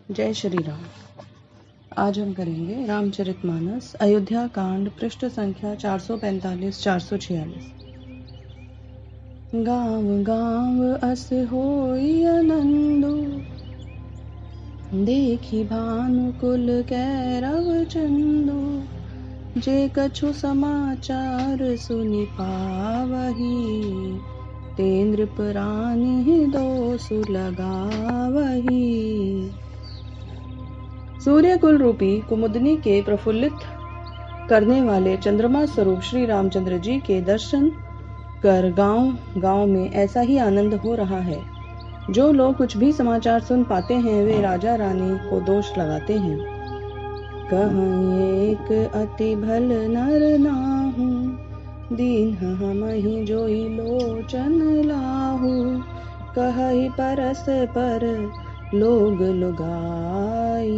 जय श्री राम। आज हम करेंगे रामचरितमानस अयोध्या कांड पृष्ठ संख्या 445-446। गाँव गाँव अस होई आनंदो, देखी भानुकुल कैरव चंदो। जे कछु समाचार सुनि पावही, ते नृपरानी दोषु लगावही। सूर्यकुल रूपी कुमुदनी के प्रफुल्लित करने वाले चंद्रमा स्वरूप श्री रामचंद्र जी के दर्शन कर गांव गांव में ऐसा ही आनंद हो रहा है। जो लोग कुछ भी समाचार सुन पाते हैं वे राजा रानी को दोष लगाते हैं। कहाँ एक अति भल नर नाहु, दीन हमहि जोई लोचन लाहु। कहहि परस पर लोग लुगाई,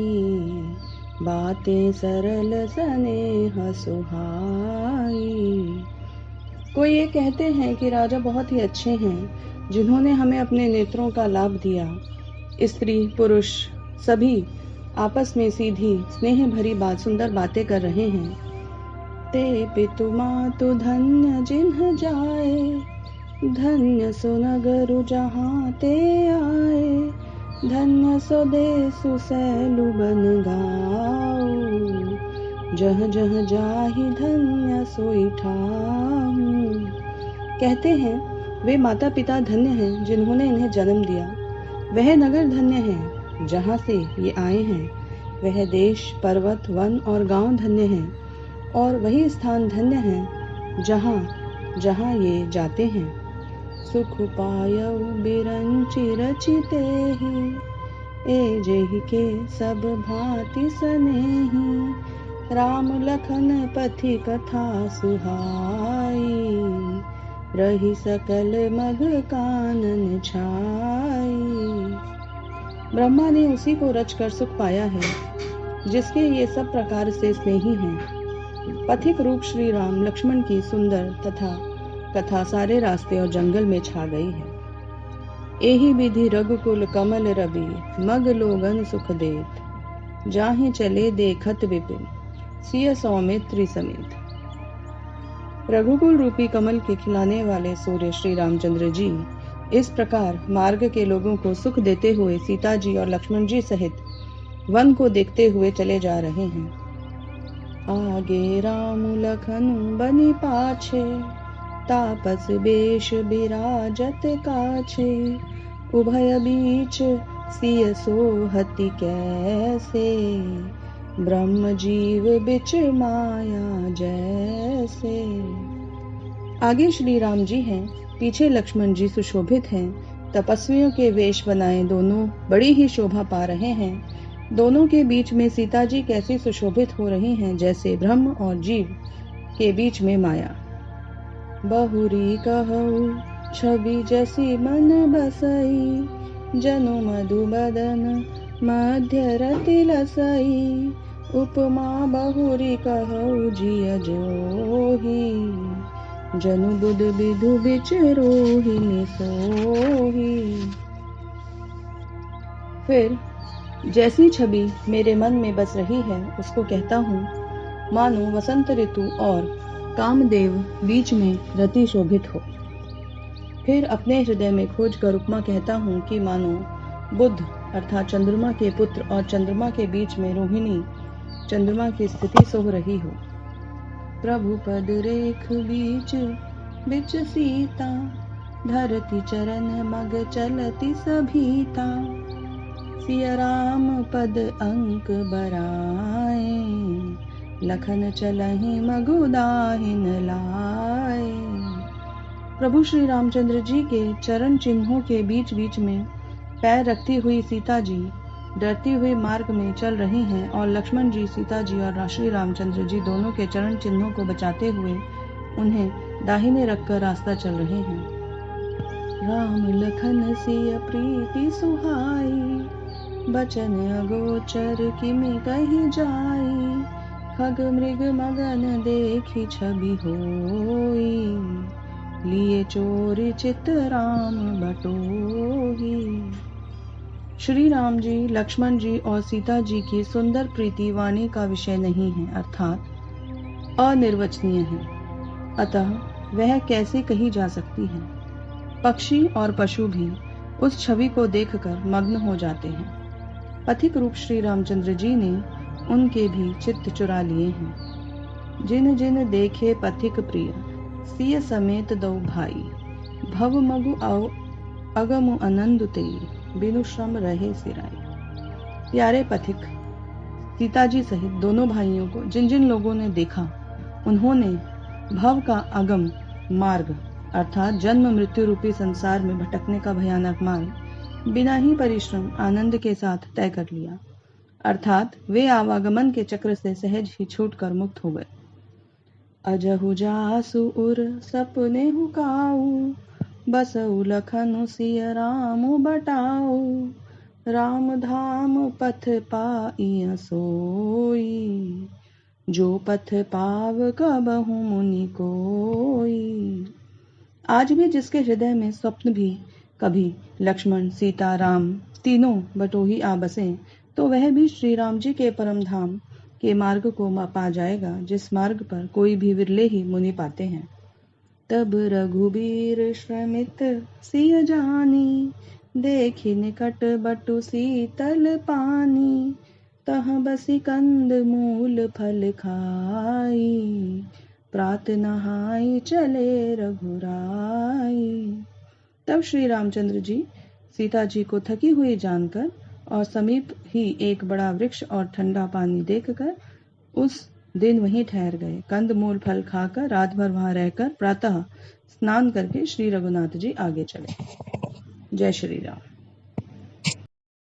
बातें सरल स्नेह सुहाई। कोई ये कहते हैं कि राजा बहुत ही अच्छे हैं, जिन्होंने हमें अपने नेत्रों का लाभ दिया। स्त्री पुरुष सभी आपस में सीधी स्नेह भरी सुंदर बातें कर रहे हैं। ते पितु मातु धन्य जिन्ह जाए, धन्य सो नगरु जहाँ ते आए। धन्य सो देसु सैलु बन गाओ, जह जह जाहि धन्य सोई ठाऊ। कहते हैं वे माता पिता धन्य हैं जिन्होंने इन्हें जन्म दिया। वह नगर धन्य है जहाँ से ये आए हैं। वह देश पर्वत वन और गांव धन्य हैं, और वही स्थान धन्य है जहाँ जहाँ ये जाते हैं। सुख पायउ बिरंचि रचितेहि, ए जेहि के सब भांति सनेहि। राम लखन पथि कथा सुहाई, रही सकल मग कानन छाई। ब्रह्मा ने उसी को रचकर सुख पाया है जिसके ये सब प्रकार से स्नेही हैं। पथिक रूप श्री राम लक्ष्मण की सुंदर तथा कथा सारे रास्ते और जंगल में छा गई है। एहि विधि रघुकुल कमल रवि, मग लोगन सुख देत। जाहि चले देखत विपिन, सिय सौमित्री समेत। रघुकुल रूपी कमल के खिलाने वाले सूर्य श्री रामचंद्र जी इस प्रकार मार्ग के लोगों को सुख देते हुए सीता जी और लक्ष्मण जी सहित वन को देखते हुए चले जा रहे हैं। आगे राम लखन बनि पाछे, तापस बेश बिराजत काछे। उभय बीच सिय सोहति कैसे, ब्रह्म जीव बिच माया जैसे। आगे श्री राम जी हैं, पीछे लक्ष्मण जी सुशोभित हैं। तपस्वियों के वेश बनाए दोनों बड़ी ही शोभा पा रहे हैं। दोनों के बीच में सीता जी कैसी सुशोभित हो रही हैं, जैसे ब्रह्म और जीव के बीच में माया। बहुरी कहु छवि जैसी मन बसई, जनु मधु बदन मध्य रति लसई। उपमा बहुरी कहु जिय जोही, जनु बुध विधु बिच रोहिणी सोही। फिर जैसी छवि मेरे मन में बस रही है उसको कहता हूँ, मानो वसंत ऋतु और कामदेव बीच में रति शोभित हो। फिर अपने हृदय में खोज कर उपमा कहता हूँ कि मानो बुध अर्थात चंद्रमा के पुत्र और चंद्रमा के बीच में रोहिणी चंद्रमा की स्थिति सोह रही हो। प्रभु पद रेख बीच बिच सीता, धरती चरण मग चलती सभीता। सिय राम पद अंक बराए, लखन चलहि मगुदाहिन लाए। प्रभु श्री रामचंद्र जी के चरण चिन्हों के बीच बीच में पैर रखती हुई सीता जी डरती हुई मार्ग में चल रही हैं, और लक्ष्मण जी सीता जी और श्री रामचंद्र जी दोनों के चरण चिन्हों को बचाते हुए उन्हें दाहिने रखकर रास्ता चल रहे हैं। राम लखन सिय प्रीति सुहाई, बचन अगोचर किमि कहि जाई। खग मृग मगन देखी छवि होई, लिए चोरी चित राम बटोही। श्री राम जी, लक्ष्मण जी और सीता जी की सुंदर प्रीति वाणी का विषय नहीं है, अर्थात अनिर्वचनीय है, अतः वह कैसे कही जा सकती है। पक्षी और पशु भी उस छवि को देखकर मग्न हो जाते हैं। पथिक रूप श्री रामचंद्र जी ने उनके भी चित्त चुरा लिए हैं। जिन जिन देखे पथिक प्रिय, सिय समेत दो भाई, भव मगु अगम आनंद तेई, बिनु श्रम रहे सिराई। प्यारे पथिक, सीता जी सहित दोनों भाइयों को जिन जिन लोगों ने देखा, उन्होंने भव का अगम मार्ग अर्थात जन्म मृत्यु रूपी संसार में भटकने का भयानक मार्ग बिना ही परिश्रम आनंद के साथ तय कर लिया, अर्थात वे आवागमन के चक्र से सहज ही छूटकर मुक्त हो गए। अजहु जासु उर सपने हुकाऊ, बसउ लखनु सिय राम बटाऊ, राम धाम पथ पाई सोई, जो पथ पाव कबहु मुनि कोई। आज भी जिसके हृदय में स्वप्न भी कभी लक्ष्मण सीता राम तीनों बटोही आ बसे, तो वह भी श्री राम जी के परम धाम के मार्ग को पा जाएगा, जिस मार्ग पर कोई भी विरले ही मुनि पाते हैं। तब रघुबीर श्रमित सिय जानी, देखि निकट बटु शीतल पानी, तह बसी कंद मूल फल खाई, प्रात नहाई चले रघुराई। तब श्री रामचंद्र जी सीता जी को थकी हुई जानकर और समीप ही एक बड़ा वृक्ष और ठंडा पानी देखकर उस दिन वहीं ठहर गए। कंद मूल फल खाकर रात भर वहां रहकर प्रातः स्नान करके श्री रघुनाथ जी आगे चले। जय श्री राम।